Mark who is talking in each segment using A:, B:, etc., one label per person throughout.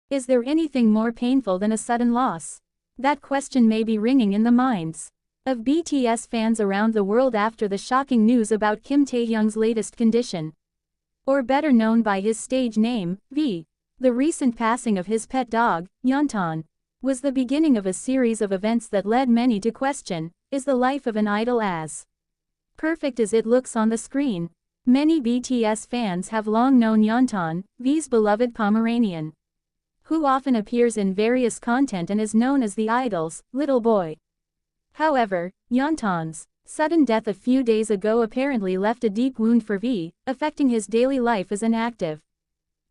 A: Is there anything more painful than a sudden loss? That question may be ringing in the minds of BTS fans around the world after the shocking news about Kim Taehyung's latest condition. Or better known by his stage name, V. The recent passing of his pet dog, Yeontan, was the beginning of a series of events that led many to question, is the life of an idol as perfect as it looks on the screen? Many BTS fans have long known Yeontan, V's beloved Pomeranian, who often appears in various content and is known as the idol's little boy. However, Yeontan's sudden death a few days ago apparently left a deep wound for V, affecting his daily life as an active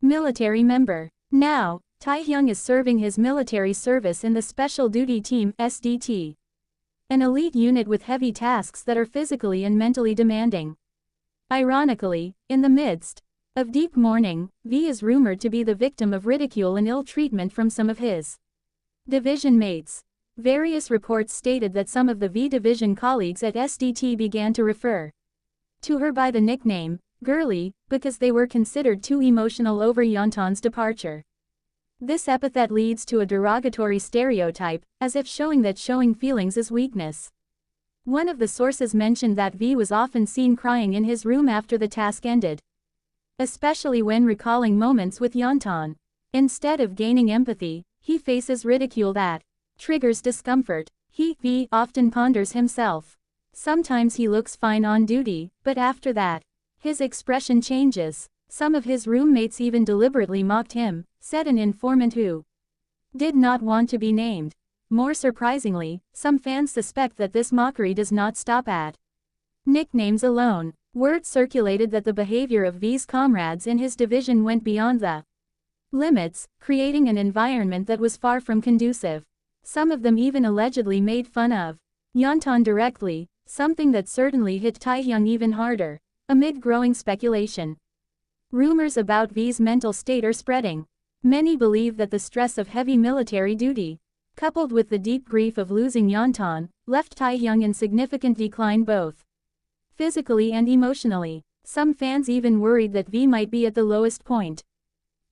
A: military member. Now, Taehyung is serving his military service in the Special Duty Team (SDT), an elite unit with heavy tasks that are physically and mentally demanding. Ironically, in the midst of deep mourning, V is rumored to be the victim of ridicule and ill treatment from some of his division mates. Various reports stated that some of the V division colleagues at SDT began to refer to her by the nickname GIRLY because they were considered too emotional over Yeontan's departure. This epithet leads to a derogatory stereotype, as if showing feelings is weakness. One of the sources mentioned that V was often seen crying in his room after the task ended, especially when recalling moments with Yeontan. Instead of gaining empathy, he faces ridicule that triggers discomfort. V often ponders himself. Sometimes he looks fine on duty, but after that, his expression changes. Some of his roommates even deliberately mocked him, said an informant who did not want to be named. More surprisingly, some fans suspect that this mockery does not stop at nicknames alone. Word circulated that the behavior of V's comrades in his division went beyond the limits, creating an environment that was far from conducive. Some of them even allegedly made fun of Yeontan directly, something that certainly hit Taehyung even harder. Amid growing speculation, rumors about V's mental state are spreading. Many believe that the stress of heavy military duty, coupled with the deep grief of losing Yeontan, left Taehyung in significant decline both physically and emotionally. Some fans even worried that V might be at the lowest point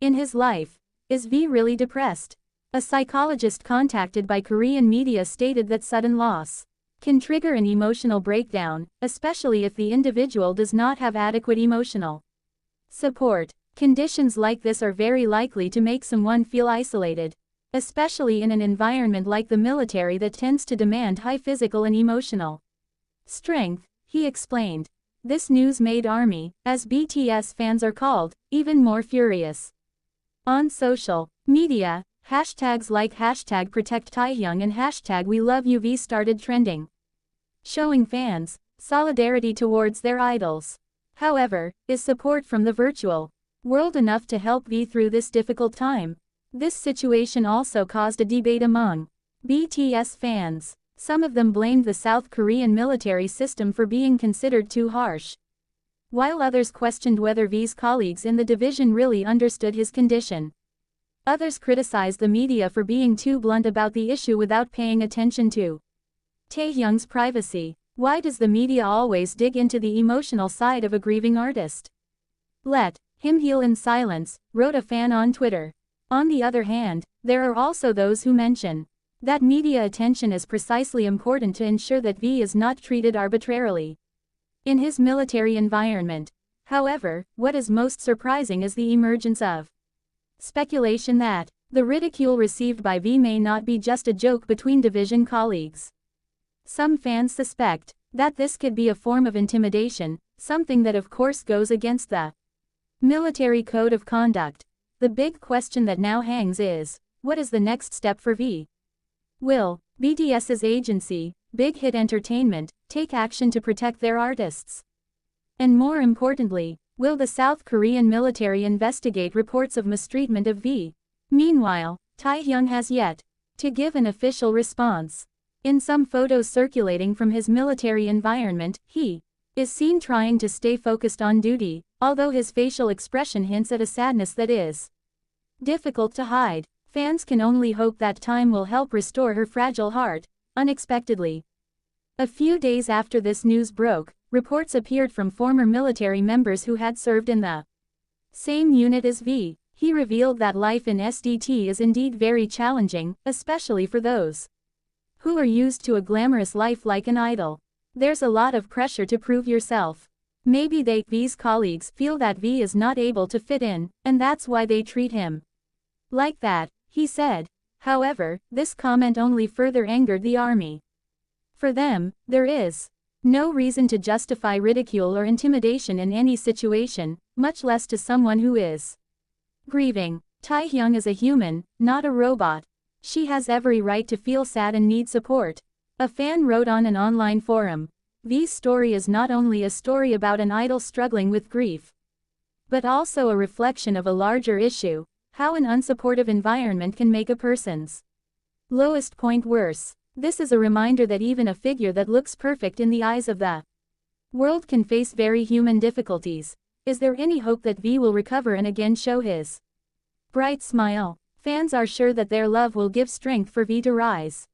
A: in his life. Is V really depressed? A psychologist contacted by Korean media stated that sudden loss can trigger an emotional breakdown, especially if the individual does not have adequate emotional support. Conditions like this are very likely to make someone feel isolated, especially in an environment like the military that tends to demand high physical and emotional strength, he explained. This news made ARMY, as BTS fans are called, even more furious. On social media, hashtags like #ProtectTaehyung and #WeLoveUV started trending, showing fans solidarity towards their idols. However, is support from the virtual world enough to help V through this difficult time? This situation also caused a debate among BTS fans. Some of them blamed the South Korean military system for being considered too harsh, while others questioned whether V's colleagues in the division really understood his condition. Others criticized the media for being too blunt about the issue without paying attention to Taehyung's privacy. Why does the media always dig into the emotional side of a grieving artist? Let him heal in silence, wrote a fan on Twitter. On the other hand, there are also those who mention that media attention is precisely important to ensure that V is not treated arbitrarily in his military environment. However, what is most surprising is the emergence of speculation that the ridicule received by V may not be just a joke between division colleagues. Some fans suspect that this could be a form of intimidation, something that of course goes against the military code of conduct. The big question that now hangs is, what is the next step for V? Will BTS's agency, Big Hit Entertainment, take action to protect their artists? And more importantly, will the South Korean military investigate reports of mistreatment of V? Meanwhile, Taehyung has yet to give an official response. In some photos circulating from his military environment, he is seen trying to stay focused on duty, although his facial expression hints at a sadness that is difficult to hide. Fans can only hope that time will help restore her fragile heart. Unexpectedly, a few days after this news broke, reports appeared from former military members who had served in the same unit as V. He revealed that life in SDT is indeed very challenging, especially for those who are used to a glamorous life like an idol. There's a lot of pressure to prove yourself. Maybe V's colleagues feel that V is not able to fit in, and that's why they treat him like that, he said. However, this comment only further angered the army. For them, there is no reason to justify ridicule or intimidation in any situation, much less to someone who is grieving. Taehyung is a human, not a robot. She has every right to feel sad and need support. A fan wrote on an online forum. V's story is not only a story about an idol struggling with grief, but also a reflection of a larger issue: how an unsupportive environment can make a person's lowest point worse. This is a reminder that even a figure that looks perfect in the eyes of the world can face very human difficulties. Is there any hope that V will recover and again show his bright smile? Fans are sure that their love will give strength for V to rise.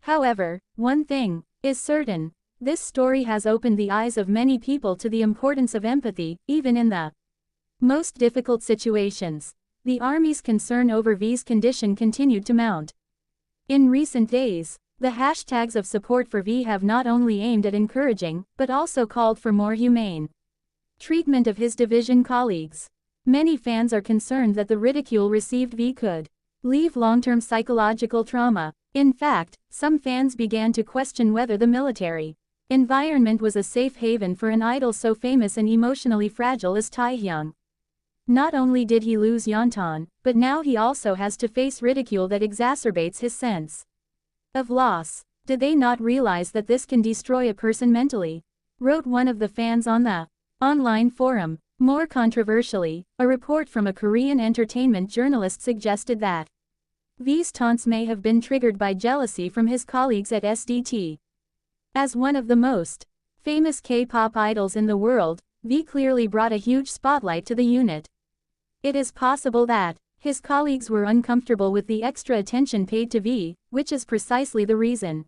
A: However, one thing is certain: this story has opened the eyes of many people to the importance of empathy, even in the most difficult situations. The army's concern over V's condition continued to mount. In recent days, the hashtags of support for V have not only aimed at encouraging, but also called for more humane treatment of his division colleagues. Many fans are concerned that the ridicule received V could leave long-term psychological trauma. In fact, some fans began to question whether the military environment was a safe haven for an idol so famous and emotionally fragile as Taehyung. Not only did he lose Yeontan, but now he also has to face ridicule that exacerbates his sense of loss. Did they not realize that this can destroy a person mentally? Wrote one of the fans on the online forum. More controversially, a report from a Korean entertainment journalist suggested that V's taunts may have been triggered by jealousy from his colleagues at SDT. As one of the most famous K-pop idols in the world, V clearly brought a huge spotlight to the unit. It is possible that his colleagues were uncomfortable with the extra attention paid to V, which is precisely the reason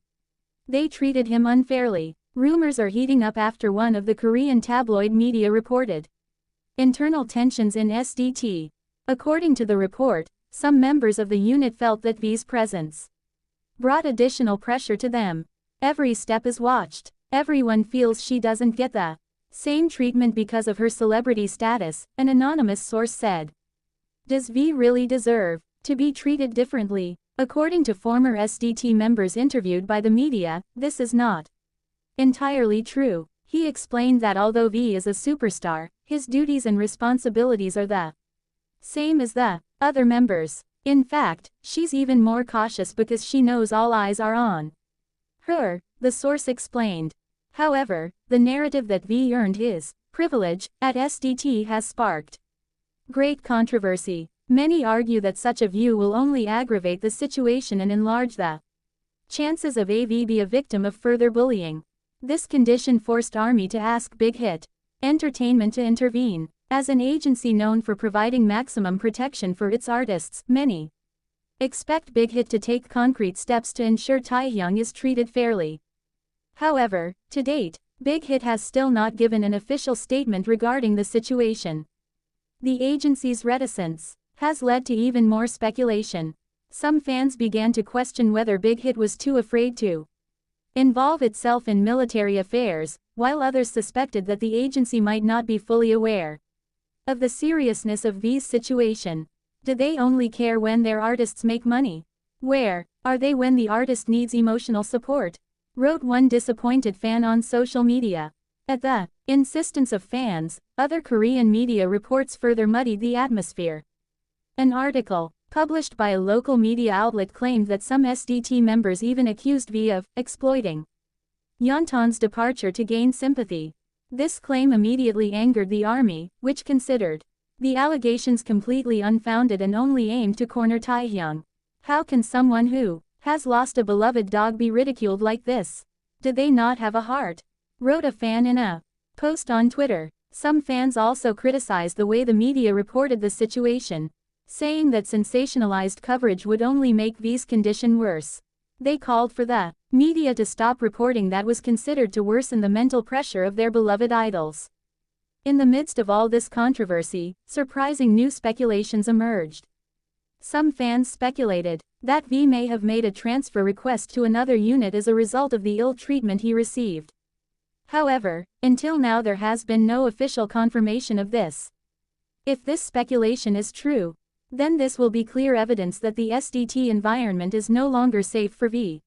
A: they treated him unfairly. Rumors are heating up after one of the Korean tabloid media reported internal tensions in SDT. According to the report, some members of the unit felt that V's presence brought additional pressure to them. Every step is watched. Everyone feels she doesn't get the same treatment because of her celebrity status, an anonymous source said. Does V really deserve to be treated differently? According to former SDT members interviewed by the media, this is not entirely true. He explained that although V is a superstar, his duties and responsibilities are the same as the other members. In fact, she's even more cautious because she knows all eyes are on her, the source explained. However, the narrative that V earned his privilege at SDT has sparked great controversy. Many argue that such a view will only aggravate the situation and enlarge the chances of AV be a victim of further bullying. This condition forced ARMY to ask Big Hit Entertainment to intervene. As an agency known for providing maximum protection for its artists, many expect Big Hit to take concrete steps to ensure Taehyung is treated fairly. However, to date, Big Hit has still not given an official statement regarding the situation. The agency's reticence has led to even more speculation. Some fans began to question whether Big Hit was too afraid to involve itself in military affairs, while others suspected that the agency might not be fully aware of the seriousness of V's situation. Do they only care when their artists make money? Where are they when the artist needs emotional support? Wrote one disappointed fan on social media. At the insistence of fans, other Korean media reports further muddied the atmosphere. An article published by a local media outlet claimed that some SDT members even accused V of exploiting Yeontan's departure to gain sympathy. This claim immediately angered the army, which considered the allegations completely unfounded and only aimed to corner Taehyung. How can someone who has lost a beloved dog be ridiculed like this? Do they not have a heart? Wrote a fan in a post on Twitter. Some fans also criticized the way the media reported the situation, saying that sensationalized coverage would only make V's condition worse. They called for the media to stop reporting that was considered to worsen the mental pressure of their beloved idols. In the midst of all this controversy, surprising new speculations emerged. Some fans speculated that V may have made a transfer request to another unit as a result of the ill treatment he received. However, until now there has been no official confirmation of this. If this speculation is true, then this will be clear evidence that the SDT environment is no longer safe for V.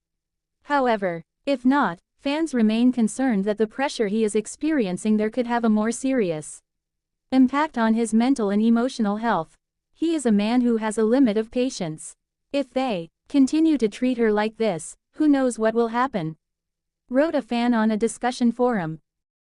A: However, if not, fans remain concerned that the pressure he is experiencing there could have a more serious impact on his mental and emotional health. He is a man who has a limit of patience. If they continue to treat her like this, who knows what will happen? Wrote a fan on a discussion forum.